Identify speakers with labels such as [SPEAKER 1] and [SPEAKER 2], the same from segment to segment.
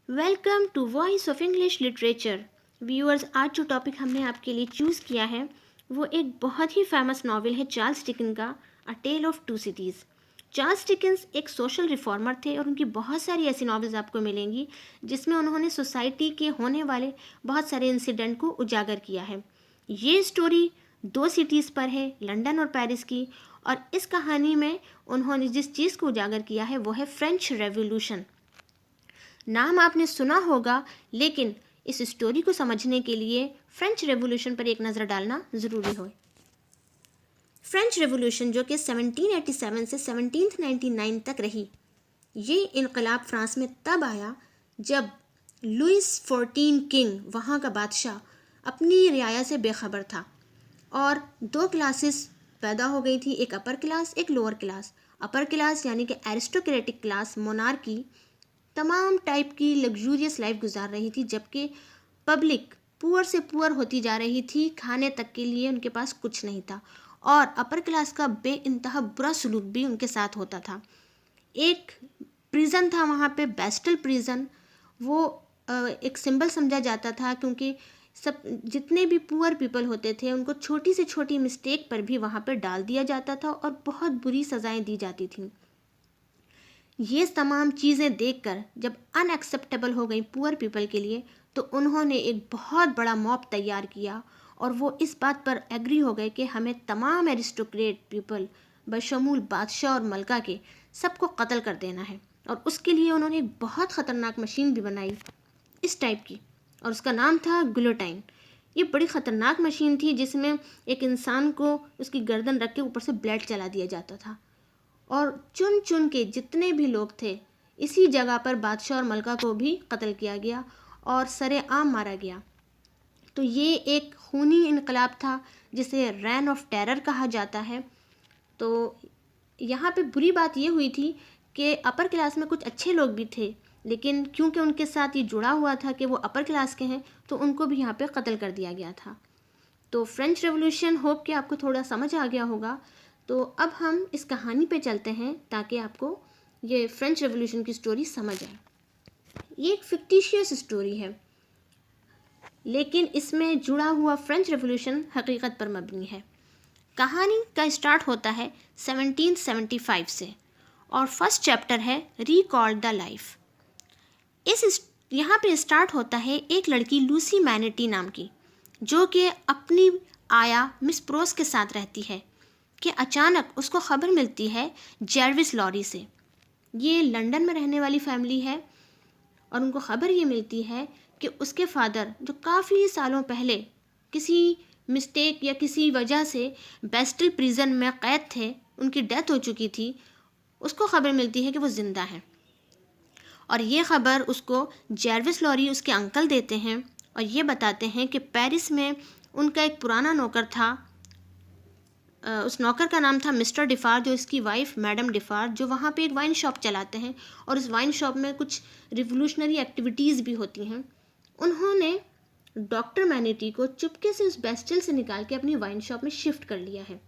[SPEAKER 1] Welcome to voice of English literature. Viewers, आज जो topic हमने आपके लिए चूज़ किया है वो एक बहुत ही फेमस नॉवेल है चार्ल्स डिकन का, a tale of two cities. Charles Dickens एक सोशल रिफॉर्मर थे और उनकी बहुत सारी ऐसी नॉवेल्स आपको मिलेंगी जिसमें उन्होंने सोसाइटी के होने वाले बहुत सारे इंसिडेंट को उजागर किया है। ये स्टोरी दो सिटीज़ पर है, लंदन और पेरिस की, और इस कहानी में उन्होंने जिस चीज़ को उजागर किया है वो है फ्रेंच रेवोल्यूशन। नाम आपने सुना होगा, लेकिन इस स्टोरी को समझने के लिए फ्रेंच रेवोल्यूशन पर एक नज़र डालना ज़रूरी हो। फ्रेंच रेवोल्यूशन जो कि 1787 से 1799 तक रही, ये इनकलाब फ्रांस में तब आया जब लुइस 14 किंग, वहाँ का बादशाह, अपनी रियाया से बेखबर था और दो क्लासेस पैदा हो गई थी, एक अपर क्लास एक लोअर क्लास। अपर क्लास यानी कि एरिस्टोक्रेटिक क्लास, मोनार्की, तमाम टाइप की लग्जूरियस लाइफ गुजार रही थी, जबकि पब्लिक पुअर से पुअर होती जा रही थी, खाने तक के लिए उनके पास कुछ नहीं था और अपर क्लास का बेइंतहा बुरा सलूक भी उनके साथ होता था। एक प्रिजन था वहाँ पे, बेस्टल प्रिजन। वो एक सिंबल समझा जाता था क्योंकि सब जितने भी पुअर पीपल होते थे उनको छोटी से छोटी मिस्टेक पर भी वहाँ पर डाल दिया जाता था और बहुत बुरी सज़ाएं दी जाती थीं। ये तमाम चीज़ें देखकर जब अनएक्सेप्टेबल हो गई पुअर पीपल के लिए, तो उन्होंने एक बहुत बड़ा मॉब तैयार किया और वो इस बात पर एग्री हो गए कि हमें तमाम एरिस्टोक्रेट पीपल बशमूल बादशाह और मलका के सबको कत्ल कर देना है। और उसके लिए उन्होंने एक बहुत ख़तरनाक मशीन भी बनाई इस टाइप की, और उसका नाम था गिलोटाइन। ये बड़ी ख़तरनाक मशीन थी जिसमें एक इंसान को उसकी गर्दन रख के ऊपर से ब्लड चला दिया जाता था और चुन चुन के जितने भी लोग थे इसी जगह पर बादशाह और मलका को भी कत्ल किया गया और सरेआम मारा गया। तो ये एक खूनी इनकलाब था जिसे रेन ऑफ टेरर कहा जाता है। तो यहाँ पे बुरी बात ये हुई थी कि अपर क्लास में कुछ अच्छे लोग भी थे, लेकिन क्योंकि उनके साथ ये जुड़ा हुआ था कि वो अपर क्लास के हैं, तो उनको भी यहाँ पे कत्ल कर दिया गया था। तो फ्रेंच रेवोल्यूशन, होप कि आपको थोड़ा समझ आ गया होगा। तो अब हम इस कहानी पे चलते हैं ताकि आपको ये फ्रेंच रेवोल्यूशन की स्टोरी समझ आए। ये एक फिक्टिशियस स्टोरी है, लेकिन इसमें जुड़ा हुआ फ्रेंच रेवोल्यूशन हकीकत पर मबनी है। कहानी का स्टार्ट होता है 1775 से और फर्स्ट चैप्टर है रिकॉल द लाइफ। यहाँ पे स्टार्ट होता है एक लड़की लूसी मैनेटी नाम की, जो कि अपनी आया मिस प्रोस के साथ रहती है कि अचानक उसको खबर मिलती है जर्विस लॉरी से। ये लंदन में रहने वाली फैमिली है और उनको खबर ये मिलती है कि उसके फादर, जो काफ़ी सालों पहले किसी मिस्टेक या किसी वजह से बेस्टल प्रिजन में कैद थे, उनकी डेथ हो चुकी थी। उसको खबर मिलती है कि वो ज़िंदा है और ये ख़बर उसको जर्विस लॉरी उसके अंकल देते हैं और ये बताते हैं कि पेरिस में उनका एक पुराना नौकर था। उस नौकर का नाम था मिस्टर डिफार, जो इसकी वाइफ मैडम डिफार, जो वहाँ पे एक वाइन शॉप चलाते हैं और उस वाइन शॉप में कुछ रिवोल्यूशनरी एक्टिविटीज़ भी होती हैं। उन्होंने डॉक्टर मैनेटी को चुपके से उस बेस्टल से निकाल के अपनी वाइन शॉप में शिफ्ट कर लिया है।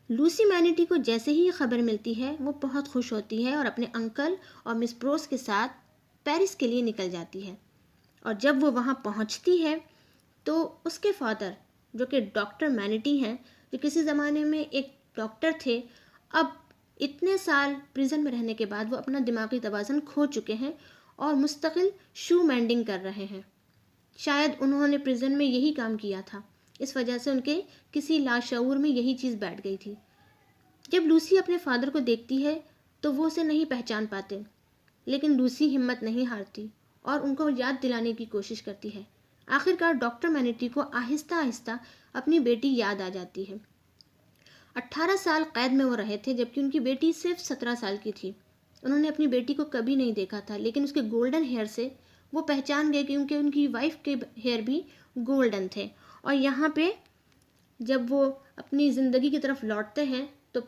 [SPEAKER 1] लूसी मैनेटी को जैसे ही ये खबर मिलती है वो बहुत खुश होती है और अपने अंकल और मिस प्रोस के साथ पेरिस के लिए निकल जाती है। और जब वो वहाँ पहुँचती है तो उसके फादर, जो कि डॉक्टर मैनेटी हैं, जो किसी ज़माने में एक डॉक्टर थे, अब इतने साल प्रिजन में रहने के बाद वो अपना दिमागी तवाज़ुन खो चुके हैं और मुस्तकिल शू मेंडिंग कर रहे हैं। शायद उन्होंने प्रिजन में यही काम किया था, इस वजह से उनके किसी लाशऊर में यही चीज़ बैठ गई थी। जब लूसी अपने फादर को देखती है तो वो उसे नहीं पहचान पाते, लेकिन लूसी हिम्मत नहीं हारती और उनको याद दिलाने की कोशिश करती है। आखिरकार डॉक्टर मैनेटी को आहिस्ता आहिस्ता अपनी बेटी याद आ जाती है। 18 साल कैद में वो रहे थे, जबकि उनकी बेटी सिर्फ 17 साल की थी। उन्होंने अपनी बेटी को कभी नहीं देखा था, लेकिन उसके गोल्डन हेयर से वो पहचान गए क्योंकि उनकी वाइफ के हेयर भी गोल्डन थे। और यहाँ पे जब वो अपनी ज़िंदगी की तरफ लौटते हैं तो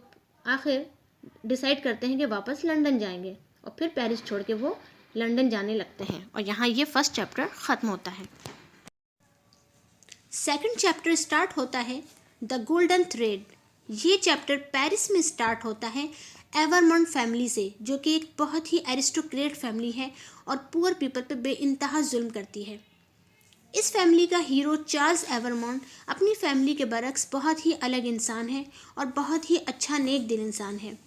[SPEAKER 1] आखिर डिसाइड करते हैं कि वापस लंदन जाएंगे और फिर पेरिस छोड़ के वो लंदन जाने लगते हैं। और यहाँ ये फर्स्ट चैप्टर ख़त्म होता है। सेकंड चैप्टर स्टार्ट होता है द गोल्डन थ्रेड। ये चैप्टर पेरिस में स्टार्ट होता है एवरमॉन्ट फैमिली से, जो कि एक बहुत ही एरिस्टोक्रेट फैमिली है और पुअर पीपल पे बेइंतहा जुल्म करती है। इस फैमिली का हीरो चार्ल्स एवरमॉन्ट अपनी फैमिली के बरक्स बहुत ही अलग इंसान है और बहुत ही अच्छा नेक दिल इंसान है।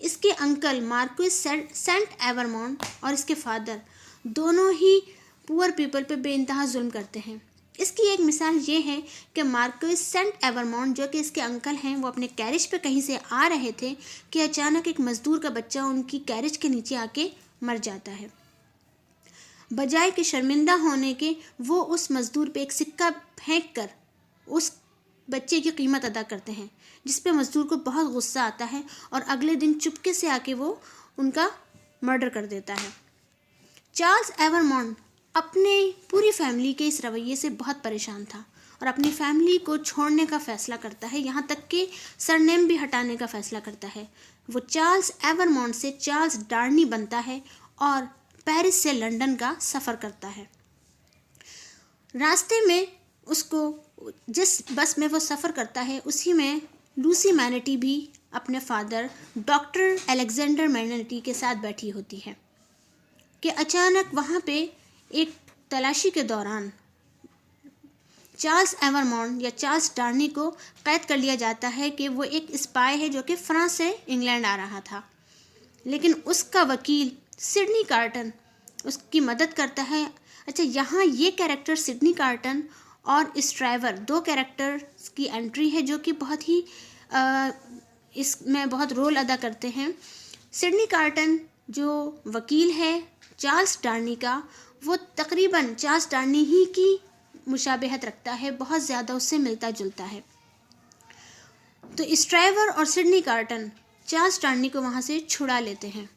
[SPEAKER 1] इसके अंकल मार्क्विस सेंट एवरमॉन्ट और इसके फादर दोनों ही पुअर पीपल पे बेइंतहा जुल्म करते हैं। इसकी एक मिसाल ये है कि मार्क्विस सेंट एवरमॉन्ट, जो कि इसके अंकल हैं, वो अपने कैरिज पे कहीं से आ रहे थे कि अचानक एक मजदूर का बच्चा उनकी कैरिज के नीचे आके मर जाता है। बजाय कि शर्मिंदा होने के, वो उस मजदूर पे एक सिक्का फेंक कर उस बच्चे की कीमत अदा करते हैं, जिस पे मजदूर को बहुत गुस्सा आता है और अगले दिन चुपके से आके वो उनका मर्डर कर देता है। चार्ल्स एवरमॉन्ट अपने पूरी फैमिली के इस रवैये से बहुत परेशान था और अपनी फैमिली को छोड़ने का फैसला करता है, यहाँ तक कि सरनेम भी हटाने का फैसला करता है। वो चार्ल्स एवरमॉन्ट से चार्ल्स डार्नी बनता है और पेरिस से लंदन का सफ़र करता है। रास्ते में उसको जिस बस में वो सफ़र करता है उसी में लूसी मैनेटी भी अपने फादर डॉक्टर अलेक्जेंडर मैनेटी के साथ बैठी होती है कि अचानक वहाँ पे एक तलाशी के दौरान चार्ल्स एवरमॉन्ट या चार्ल्स डार्नी को कैद कर लिया जाता है कि वो एक स्पाई है जो कि फ्रांस से इंग्लैंड आ रहा था। लेकिन उसका वकील सिडनी कार्टन उसकी मदद करता है। अच्छा, यहाँ ये कैरेक्टर सिडनी कार्टन और स्ट्राइवर, दो कैरेक्टर्स की एंट्री है जो कि बहुत ही इसमें बहुत रोल अदा करते हैं। सिडनी कार्टन जो वकील है चार्ल्स डार्नी का, वो तकरीबन चार्ल्स डार्नी ही की मुशाबहत रखता है, बहुत ज़्यादा उससे मिलता जुलता है। तो स्ट्राइवर और सिडनी कार्टन चार्ल्स डार्नी को वहाँ से छुड़ा लेते हैं।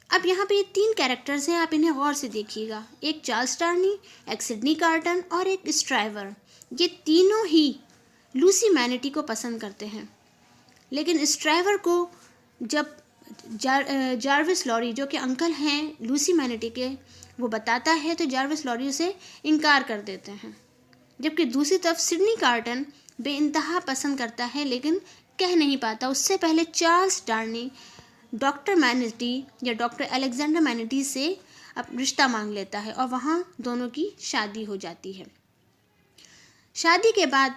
[SPEAKER 1] अब यहाँ पे ये तीन कैरेक्टर्स हैं, आप इन्हें गौर से देखिएगा। एक चार्ल्स डार्नी, एक सिडनी कार्टन और एक स्ट्राइवर। ये तीनों ही लूसी मैनेटी को पसंद करते हैं, लेकिन स्ट्राइवर को जब जार्विस लॉरी, जो कि अंकल हैं लूसी मैनेटी के, वो बताता है तो जार्विस लॉरी उसे इनकार कर देते हैं। जबकि दूसरी तरफ सिडनी कार्टन बेइंतहा पसंद करता है लेकिन कह नहीं पाता। उससे पहले चार्ल्स डार्नी डॉक्टर मैनेटी या डॉक्टर अलेक्जेंडर मैनेटी से अब रिश्ता मांग लेता है और वहाँ दोनों की शादी हो जाती है। शादी के बाद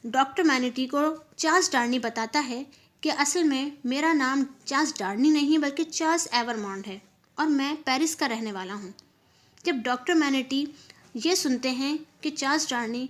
[SPEAKER 1] डॉक्टर मैनेटी को चार्ल्स डार्नी बताता है कि असल में मेरा नाम चार्ल्स डार्नी नहीं बल्कि चार्ल्स एवरमॉन्ट है और मैं पेरिस का रहने वाला हूँ। जब डॉक्टर मैनेटी ये सुनते हैं कि चार्ल्स डार्नी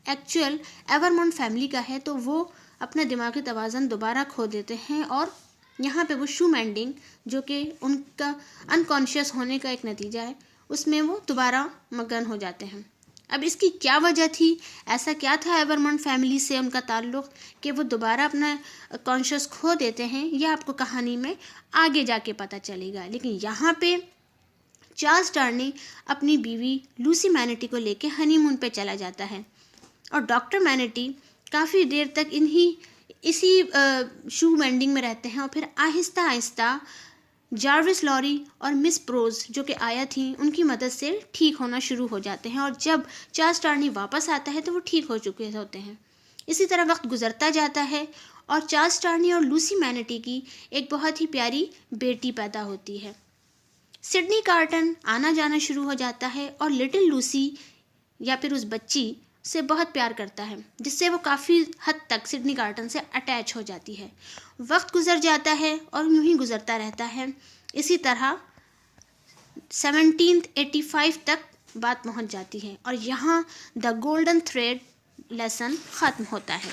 [SPEAKER 1] एक्चुअल एवरमॉन्ट फैमिली का है तो वो अपना दिमागी तवाज़न दोबारा खो देते हैं और यहाँ पे वो शू मैंडिंग, जो कि उनका अनकॉन्शियस होने का एक नतीजा है, उसमें वो दोबारा मगन हो जाते हैं। अब इसकी क्या वजह थी, ऐसा क्या था एवरमॉन्ट फैमिली से उनका ताल्लुक़ कि वो दोबारा अपना कॉन्शियस खो देते हैं, यह आपको कहानी में आगे जाके पता चलेगा। लेकिन यहाँ पे चार्ल्स डार्नी अपनी बीवी लूसी मैनेटी को लेके हनीमून पे चला जाता है और डॉक्टर मैनेटी काफ़ी देर तक इसी शू मैंडिंग में रहते हैं और फिर आहिस्ता आहिस्ता जार्विस लॉरी और मिस प्रोज जो कि आया थी, उनकी मदद से ठीक होना शुरू हो जाते हैं और जब चार्ल्स डार्नी वापस आता है तो वो ठीक हो चुके होते हैं। इसी तरह वक्त गुजरता जाता है और चार्ल्स डार्नी और लूसी मैनेटी की एक बहुत ही प्यारी बेटी पैदा होती है। सिडनी कार्टन आना जाना शुरू हो जाता है और लिटिल लूसी या फिर उस बच्ची से बहुत प्यार करता है, जिससे वो काफ़ी हद तक सिडनी कार्टन से अटैच हो जाती है। वक्त गुजर जाता है और यूं ही गुजरता रहता है। इसी तरह 1785 तक बात पहुंच जाती है और यहाँ द गोल्डन थ्रेड लेसन ख़त्म होता है।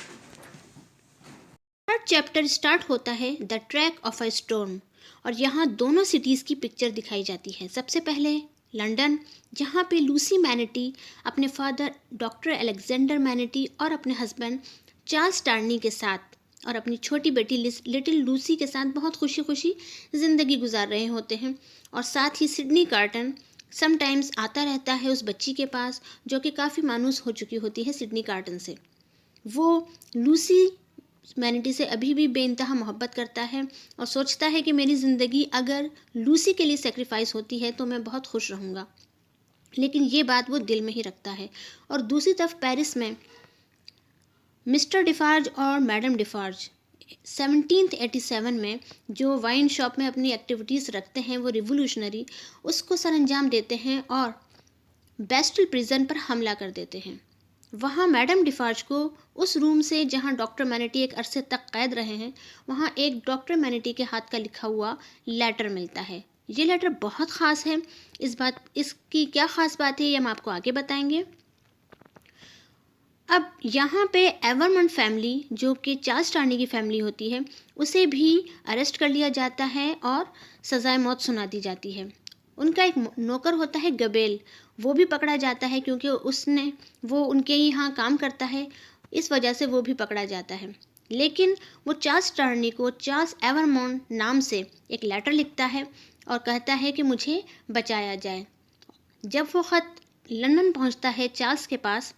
[SPEAKER 1] थर्ड चैप्टर स्टार्ट होता है the track of a storm और यहाँ दोनों सिटीज़ की पिक्चर दिखाई जाती है। सबसे पहले लंदन, जहाँ पे लूसी मैनेटी अपने फादर डॉक्टर अलेक्जेंडर मैनेटी और अपने हस्बैंड चार्ल्स डार्नी के साथ और अपनी छोटी बेटी लिटिल लूसी के साथ बहुत खुशी खुशी ज़िंदगी गुजार रहे होते हैं। और साथ ही सिडनी कार्टन समटाइम्स आता रहता है उस बच्ची के पास जो कि काफ़ी मायूस हो चुकी होती है सिडनी कार्टन से। वो लूसी मैनेटी से अभी भी बेइंतहा मोहब्बत करता है और सोचता है कि मेरी ज़िंदगी अगर लूसी के लिए सेक्रीफाइस होती है तो मैं बहुत खुश रहूँगा, लेकिन ये बात वो दिल में ही रखता है। और दूसरी तरफ पेरिस में मिस्टर डिफार्ज और मैडम डिफार्ज 1787 में जो वाइन शॉप में अपनी एक्टिविटीज़ रखते हैं वो रिवोल्यूशनरी, उसको सर अंजाम देते हैं और बेस्टल प्रिजन पर हमला कर देते हैं। वहाँ मैडम डिफार्ज को उस रूम से जहाँ डॉक्टर मैनेटी एक अरसे तक कैद रहे हैं, वहाँ एक डॉक्टर मैनेटी के हाथ का लिखा हुआ लेटर मिलता है। ये लेटर बहुत ख़ास है। इसकी क्या ख़ास बात है ये हम आपको आगे बताएंगे। अब यहाँ पे एवरमंड फैमिली, जो कि चार्ल्स टार्नी की फैमिली होती है, उसे भी अरेस्ट कर लिया जाता है और सज़ाए मौत सुना दी जाती है। उनका एक नौकर होता है गबेल, वो भी पकड़ा जाता है क्योंकि वो उनके ही यहाँ काम करता है, इस वजह से वो भी पकड़ा जाता है। लेकिन वो चार्ल्स टार्नी को चार्ल्स एवरमॉन्ड नाम से एक लेटर लिखता है और कहता है कि मुझे बचाया जाए। जब वो ख़त लंदन पहुँचता है चार्ल्स के पास,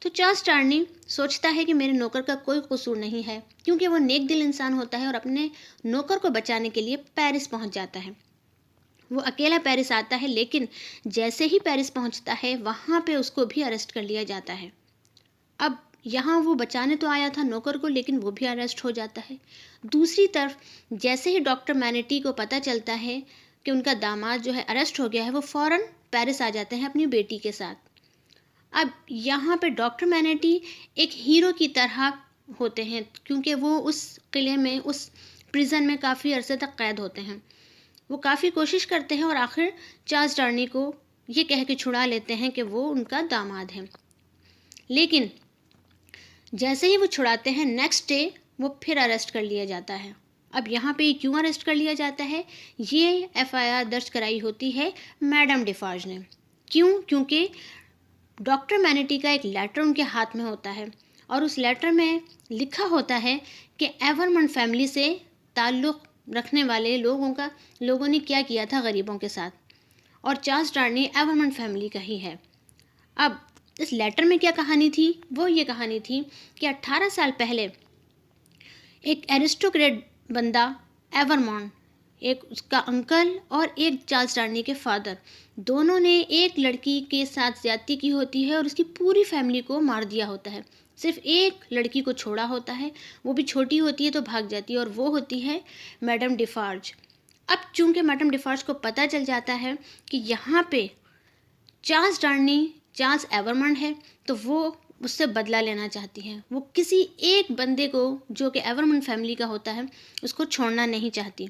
[SPEAKER 1] तो चार्ल्स टार्नी सोचता है कि मेरे नौकर का कोई कसूर नहीं है, क्योंकि वो नेक दिल इंसान होता है और अपने नौकर को बचाने के लिए पेरिस पहुँच जाता है। वो अकेला पेरिस आता है, लेकिन जैसे ही पेरिस पहुंचता है वहाँ पे उसको भी अरेस्ट कर लिया जाता है। अब यहाँ वो बचाने तो आया था नौकर को, लेकिन वो भी अरेस्ट हो जाता है। दूसरी तरफ जैसे ही डॉक्टर मैनेटी को पता चलता है कि उनका दामाद जो है अरेस्ट हो गया है, वो फ़ौरन पेरिस आ जाते हैं अपनी बेटी के साथ। अब यहाँ पे डॉक्टर मैनेटी एक हीरो की तरह होते हैं, क्योंकि वो उस किले में, उस प्रिजन में काफ़ी अरसे तक कैद होते हैं। वो काफ़ी कोशिश करते हैं और आखिर चार्ल्स टार्नी को ये कह के छुड़ा लेते हैं कि वो उनका दामाद है। लेकिन जैसे ही वो छुड़ाते हैं, नेक्स्ट डे वो फिर अरेस्ट कर लिया जाता है। अब यहाँ पे क्यों अरेस्ट कर लिया जाता है? ये FIR दर्ज कराई होती है मैडम डिफार्ज ने। क्यों? क्योंकि डॉक्टर मैनेटी का एक लेटर उनके हाथ में होता है और उस लेटर में लिखा होता है कि एवरमंड फैमिली से ताल्लुक़ रखने वाले लोगों ने क्या किया था गरीबों के साथ, और चार्ल्स टार्नी एवरमंड फैमिली का ही है। अब इस लेटर में क्या कहानी थी? वो ये कहानी थी कि 18 साल पहले एक एरिस्टोक्रेट बंदा एवरमॉन्ड, एक उसका अंकल और एक चार्ल्स टार्नी के फादर, दोनों ने एक लड़की के साथ ज्यादती की होती है और उसकी पूरी फैमिली को मार दिया होता है। सिर्फ एक लड़की को छोड़ा होता है, वो भी छोटी होती है तो भाग जाती है, और वो होती है मैडम डिफार्ज। अब चूंकि मैडम डिफार्ज को पता चल जाता है कि यहाँ पे चार्ल्स टार्नी चार्ल्स एवरमंड है, तो वो उससे बदला लेना चाहती हैं। वो किसी एक बंदे को जो कि एवरमंड फैमिली का होता है उसको छोड़ना नहीं चाहती।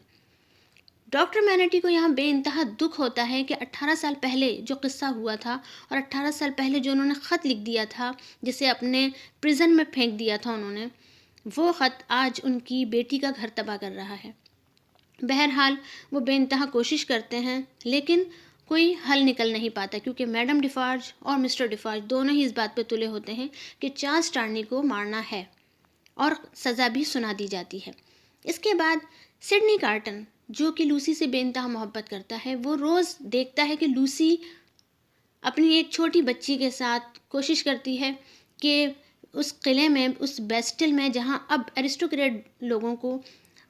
[SPEAKER 1] डॉक्टर मैनेटी को यहाँ बेइंतहा दुख होता है कि 18 साल पहले जो किस्सा हुआ था और 18 साल पहले जो उन्होंने ख़त लिख दिया था, जिसे अपने प्रिजन में फेंक दिया था उन्होंने, वो ख़त आज उनकी बेटी का घर तबाह कर रहा है। बहरहाल वो बेइंतहा कोशिश करते हैं, लेकिन कोई हल निकल नहीं पाता, क्योंकि मैडम डिफार्ज और मिस्टर डिफार्ज दोनों ही इस बात पे तुले होते हैं कि चार्ल्स टार्नी को मारना है और सज़ा भी सुना दी जाती है। इसके बाद सिडनी कार्टन, जो कि लूसी से बेइंतहा मोहब्बत करता है, वो रोज़ देखता है कि लूसी अपनी एक छोटी बच्ची के साथ कोशिश करती है कि उस किले में, उस बेस्टिल में, जहाँ अब एरिस्टोक्रेट लोगों को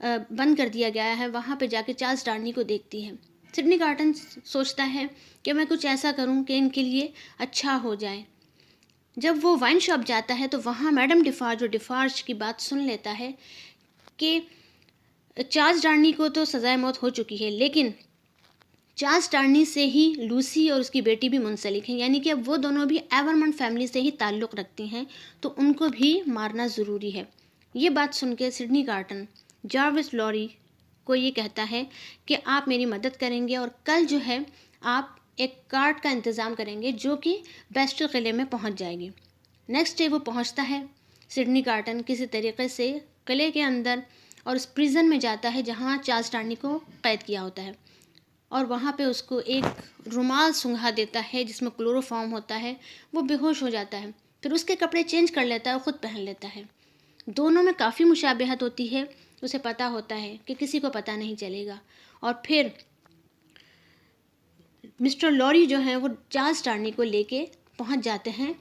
[SPEAKER 1] बंद कर दिया गया है, वहाँ पे जाके चार्ल्स टार्नी को देखती है। सिडनी कार्टन सोचता है कि मैं कुछ ऐसा करूँ कि इनके लिए अच्छा हो जाए। जब वो वाइन शॉप जाता है तो वहाँ मैडम डिफार्ज और डिफार्ज की बात सुन लेता है कि चार्ल्स टार्नी को तो सज़ाए मौत हो चुकी है, लेकिन चार्ल्स टार्नी से ही लूसी और उसकी बेटी भी मुंसलिक हैं, यानी कि अब वो दोनों भी एवरमंड फैमिली से ही ताल्लुक़ रखती हैं, तो उनको भी मारना ज़रूरी है। ये बात सुन के सिडनी कार्टन जार्विस लॉरी को ये कहता है कि आप मेरी मदद करेंगे और कल जो है आप एक कार्ट का इंतज़ाम करेंगे जो कि बेस्टल किले में पहुंच जाएगी। नेक्स्ट डे वो पहुंचता है, सिडनी कार्टन किसी तरीके से किले के अंदर और उस प्रिजन में जाता है जहां चार्ल्स टार्नी को कैद किया होता है, और वहाँ पे उसको एक रुमाल सुंघा देता है जिसमें क्लोरोफॉर्म होता है। वो बेहोश हो जाता है, फिर उसके कपड़े चेंज कर लेता है और ख़ुद पहन लेता है। दोनों में काफ़ी मुशाबहत होती है। उसे पता होता है कि किसी को पता नहीं चलेगा, और फिर मिस्टर लॉरी जो हैं वो चार्ल्स टार्नी को लेके पहुंच जाते हैं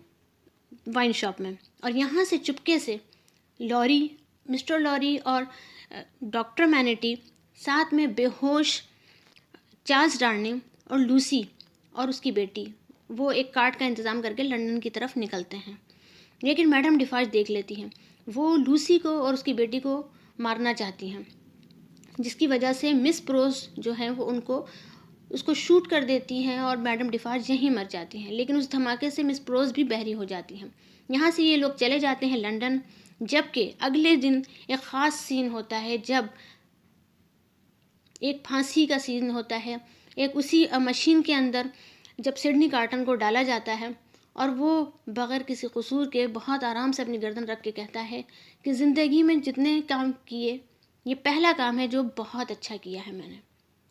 [SPEAKER 1] वाइन शॉप में, और यहाँ से चुपके से मिस्टर लॉरी और डॉक्टर मैनेटी साथ में बेहोश चार्ल्स टार्नी और लूसी और उसकी बेटी, वो एक कार्ट का इंतज़ाम करके लंदन की तरफ निकलते हैं। लेकिन मैडम डिफार्ज देख लेती हैं। वो लूसी को और उसकी बेटी को मारना चाहती हैं, जिसकी वजह से मिस प्रोज जो है वो उसको शूट कर देती हैं और मैडम डिफार्ज यहीं मर जाती हैं। लेकिन उस धमाके से मिस प्रोज भी बहरी हो जाती हैं। यहाँ से ये लोग चले जाते हैं लंदन, जबकि अगले दिन एक ख़ास सीन होता है, जब एक फांसी का सीन होता है। एक उसी मशीन के अंदर जब सिडनी कार्टन को डाला जाता है और वो बग़ैर किसी कसूर के बहुत आराम से अपनी गर्दन रख के कहता है कि ज़िंदगी में जितने काम किए, ये पहला काम है जो बहुत अच्छा किया है मैंने।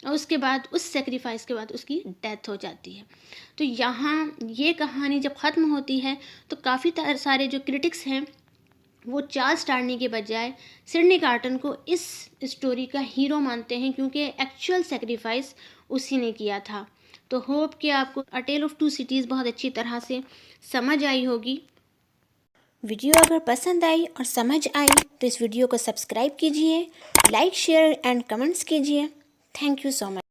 [SPEAKER 1] और उसके बाद उस सेक्रीफाइस के बाद उसकी डेथ हो जाती है। तो यहाँ ये कहानी जब ख़त्म होती है तो काफ़ी सारे जो क्रिटिक्स हैं वो चार्ल्स टार्नी के बजाय सिडनी कार्टन को इस स्टोरी का हीरो मानते हैं, क्योंकि एक्चुअल सेक्रीफाइस उसी ने किया था। तो होप कि आपको अ टेल ऑफ टू सिटीज़ बहुत अच्छी तरह से समझ आई होगी। वीडियो अगर पसंद आई और समझ आई तो इस वीडियो को सब्सक्राइब कीजिए, लाइक शेयर एंड कमेंट्स कीजिए। Thank you so much.